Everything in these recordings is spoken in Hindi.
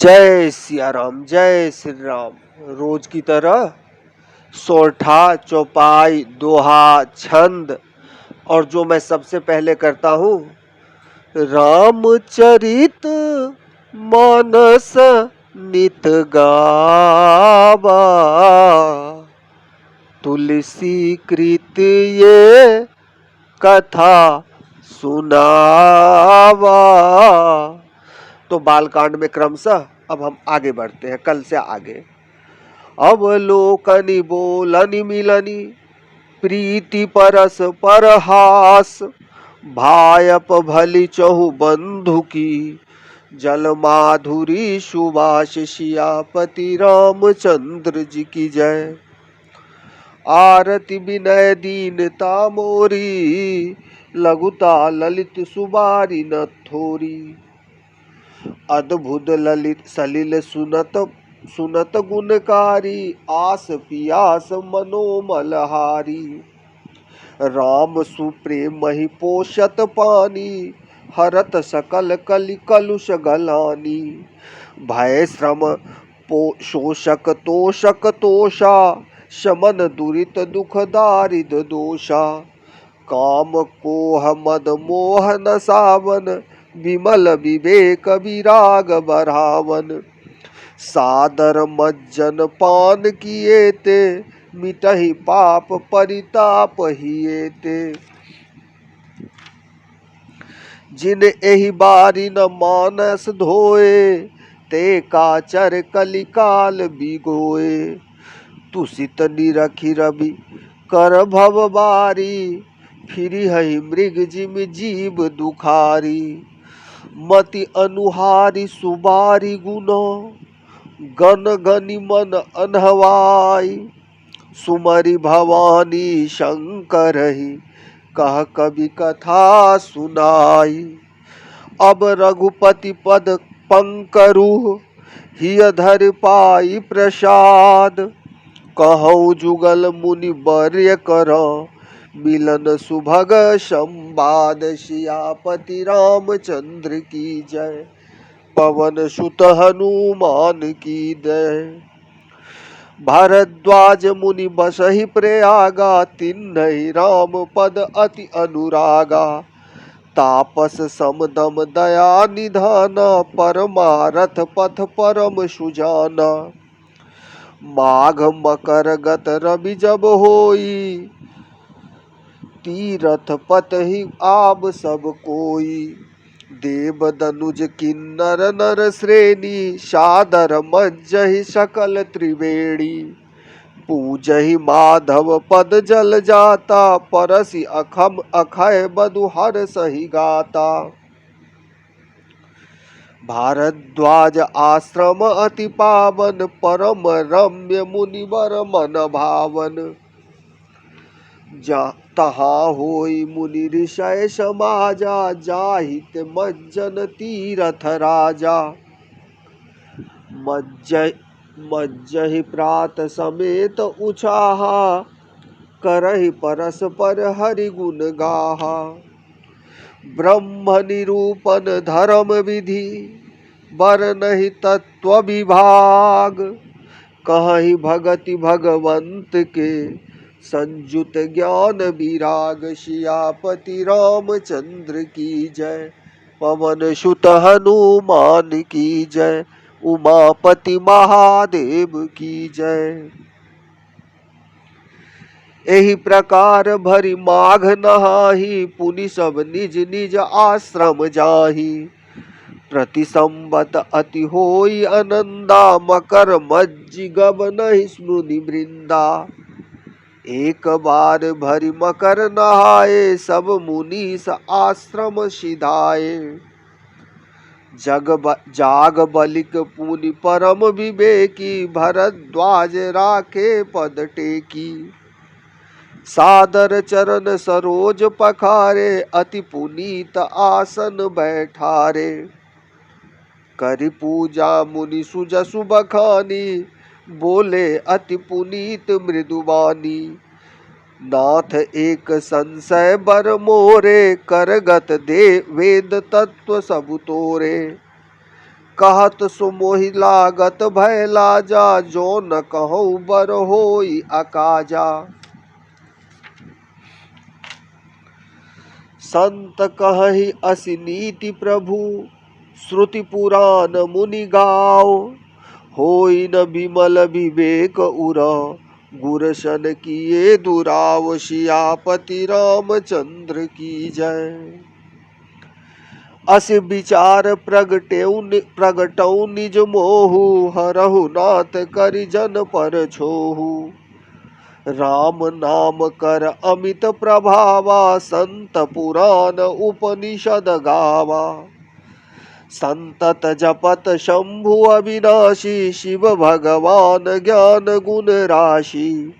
जय सिया राम, जय श्री राम। रोज की तरह सोरठा, चौपाई, दोहा, छंद और जो मैं सबसे पहले करता हूँ, रामचरित मानस नित गावा, तुलसी कृत ये कथा सुनावा। तो बालकांड में क्रमशः अब हम आगे बढ़ते हैं, कल से आगे। अवलोकनि बोलनि मिलनि, प्रीति परस परहास, भायप भली चहु बंधु की, जल माधुरी सुबास सियापति रामचंद्र जी की जय। आरती विनय दीनता मोरी, लघुता ललित सुबारी न थोरी। अद्भुत ललित सलिल सुनत गुणकारी, आस पियास मनोमलहारी। राम सुप्रेम ही पोषत पानी, हरत सकल कलि कलुष गलानी। भय श्रम शोषक तोषक तोषा, शमन दुरित दुख दारिद दोषा। काम कोह मद मोह न सावन, विमल विवेक विराग बढ़ावन। सादर मज्जन पान किए ते, मिटहि पाप परिताप हिए ते। जिन एहि बारी न मानस धोए, ते काचर कलिकाल बिगोए। तुसित निरखि रवि कर भव बारी, फिरि हहि मृग जिम जीव दुखारी। मति अनुहारी सुबारी गुना, गन गनि मन अनहवाई। सुमरि भवानी शंकर ही, कह कवि कथा सुनाई। अब रघुपति पद पंकरु, हिय धर पाई प्रसाद। कहौ जुगल मुनि वर्य करो, मिलन सुभग संवाद। सियापति रामचंद्र की जय, पवन सुत हनुमान की जय। भारद्वाज मुनि बसहि प्रयागा, तिन्हि राम पद अति अनुरागा। तापस समदम दया निधाना, परमारथ पथ परम सुजाना। माघ मकर गत रवि जब होई, तीरथ पत ही आब सब कोई। देव दनुज किन्नर नर श्रेणी, सादर मज्जहि सकल त्रिवेणी। पूजहि माधव पद जल जाता, परसि अखम अखय बधु हर सहि गाता। भारद्वाज आश्रम अति पावन, परम रम्य मुनिवर मन भावन। तहाँ होई मुनि ऋषय समाजा, जाहित मज्जन तीरथ राजा। मज्जहि प्रात समेत उछाहा, करहि परस्पर हरि गुण गाहा। ब्रह्म निरूपण धर्म विधि, बरनहि तत्व विभाग। कहहि भगति भगवंत के, संजुत ज्ञान विराग। सियापति रामचंद्र की जय, पवन सुत हनुमान की जय। उमापति महादेव की जय। एहि प्रकार भरि माघ नहाहि, पुनि सब निज निज आश्रम जाहि। प्रति संवत अति होई आनंदा, मकर मज्जि गबनहि मुनि वृंदा। एक बार भरि मकर नहाए, सब मुनीस आश्रम सिधाए। जाग बलिक पुनि परम विवेकी, भरद्वाज राखे पद टेकी। सादर चरण सरोज पखारे, अति पुनीत आसन बैठारे। करि पूजा मुनि सुजसु बखानी, बोले अति पुनीत मृदुवानी। नाथ एक संशय बर मोरे, करगत दे वेद तत्व सब तोरे। कहत सो मोहि लागत भय लाजा, जो न कहूँ बर होई अकाजा। संत कहहि असि नीति प्रभु, श्रुति पुराण मुनि गाओ। होई न बिमल विवेक उर, गुरशन किए दुराव। सियापति रामचंद्र की जय। अस विचार प्रगटौ निज मोहु, हरहु नाथ करि जन पर छोहु। राम नाम कर अमित प्रभावा, संत पुराण उपनिषद गावा। संतत जपत शंभु अविनाशी, शिव भगवान ज्ञान गुण राशि।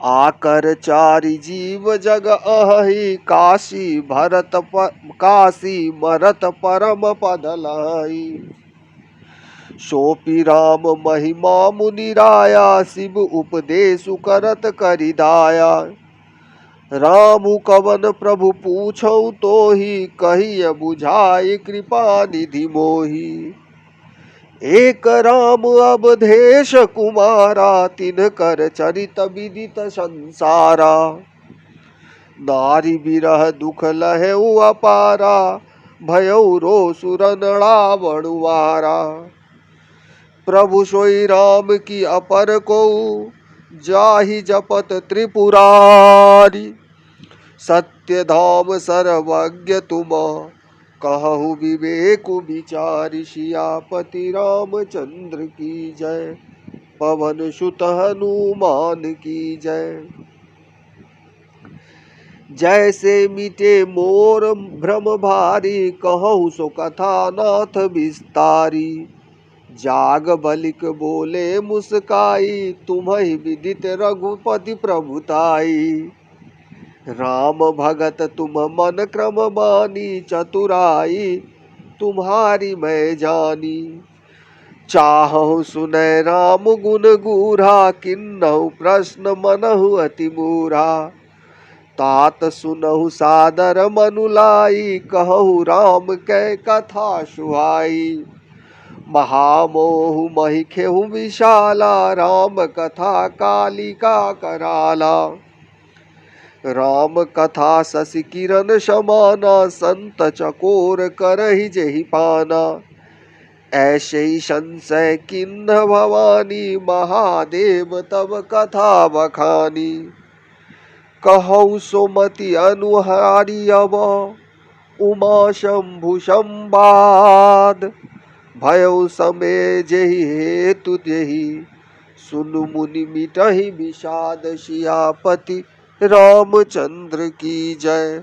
आकर चारि जीव जग अहि, काशी मरत परम पद लाई। सोपि राम महिमा मुनि राया, शिव उपदेशु करत करि दाया। रामु कवन प्रभु पूछौ तोहि, कहिय बुझाई कृपा निधि मोहि। एक राम अवधेश कुमारा, तिनकर चरित विदित संसारा। नारी बिरह दुख लहउ अपारा, भयउ रोसुर रावण वारा। प्रभु सोई राम की अपर को, जाहि जपत त्रिपुरारी। सत्य धाम सर्वज्ञ तुम, कहु विवेकु विचारि। सियापति रामचंद्र की जय, पवन सुत हनुमान की जय। जैसे मिटे मोर भ्रम भारी, कहु सो कथा नाथ विस्तारी। जाग बलिक बोले मुस्काई, तुम्हि विदित रघुपति प्रभुताई। राम भगत तुम मन क्रम मानी, चतुराई तुम्हारी मैं जानी। चाहु सुनै राम गुण गूढ़ा, किन्नहु प्रश्न मनहु अति मूढ़ा। तात सुनहु सादर मनु लाई, कहु राम कै कथा सुहाई। महामोहु महि खेहु विशाला, राम कथा कालिका कराला। राम कथा शशि किरण समाना, संत चकोर करहि जेहि पाना। ऐसे ही संशय किन्ह भवानी, महादेव तब कथा बखानी। कहौ सुमति अनुहारी अब, उमा शंभु संवाद। भयउ समय जेहि हेतु जेहि, सुनु मुनि मिटहि विषाद। सियापति रामचंद्र की जय,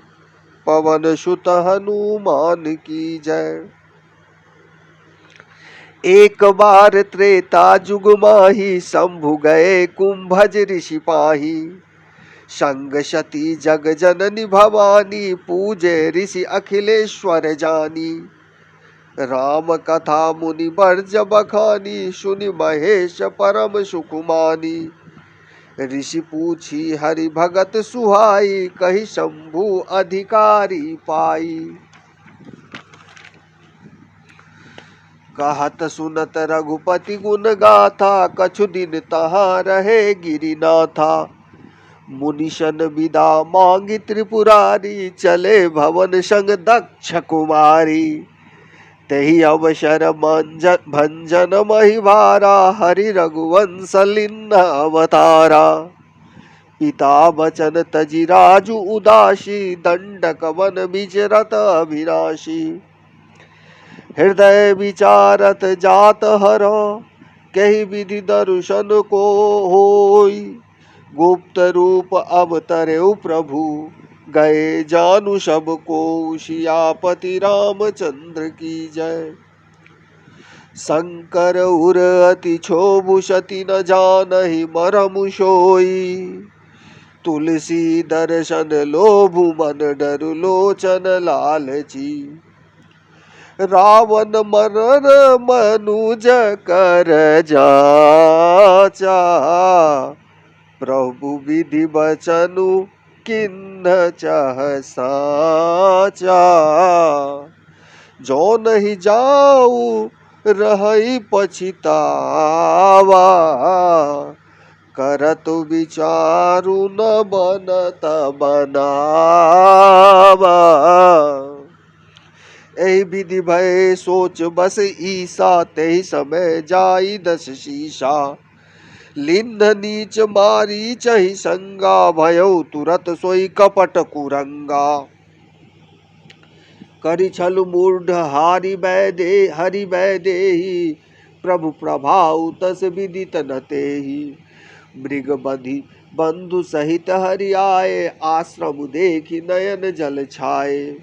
पवन सुत हनुमान की जय। एक बार त्रेता जुग माही, शंभु गए कुंभज ऋषि पाही। संग सती जग जननी भवानी, पूजे ऋषि अखिलेश्वर जानी। राम कथा मुनि बर्ज बखानी, सुनि महेश परम सुख मानी। ऋषि पूछी हरि भगत सुहाई, कहि शंभु अधिकारी पाई। कहत सुनत रघुपति गुण गाथा, कछु दिन तहाँ रहे गिरिनाथा। मुनिशन विदा मांगी त्रिपुरारी, चले भवन संग दक्ष कुमारी। तेहि अवसर भंजन महिभारा, हरि रघुवंश लिन्न अवतारा। पिता बचन तजि राजु उदासी, दंडक वन विचरत अभिलाषी। हृदय विचारत जात हर, कहि विधि दर्शन को होई। गुप्त रूप अवतरौ प्रभु, गए जानु सब को। सियापति रामचंद्र की जय। शंकर उर अति क्षोभु, सति न जानहि मरमु सोई। तुलसी दर्शन लोभु, मन डरु लोचन लालची। रावण मरन मनुज कर जाचा, प्रभु विधि बचनु किन्ह चाह साचा। जो नहीं जाऊ रहई पछितावा, करत विचारु न बनत बनावा। एहि विधि भय सोच बस ईसा, तेहि समय जाई दस शीशा। लिन्ध नीच मारी चहि संगा, भयउ तुरत सोई कपट कुरंगा। करि छल मूढ़ हरि बैदेही, प्रभु प्रभाउ तस विदित न तेहि। मृग बंधु सहित हरि आए, आश्रम देखि नयन जल छाए।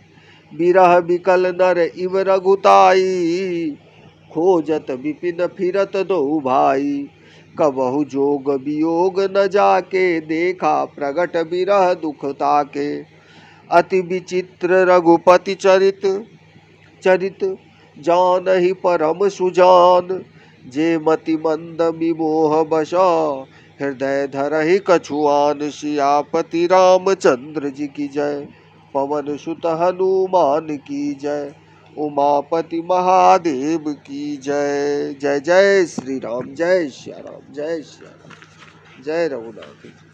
बिरह बिकल नर इव रघुताई, खोजत विपिन फिरत दो भाई। कबहु जोग वियोग न जाके, देखा प्रगट बिरह दुख ताके। अति विचित्र रघुपति चरित, जानहि परम सुजान। जे मति मंद विमोह बशा, हृदय धरहि कछुआन। सियापति रामचंद्र जी की जय, पवन सुत हनुमान की जय। उमापति महादेव की जय। जय जय श्री राम, जय श्री राम, जय श्री राम, जय रघुनाथ।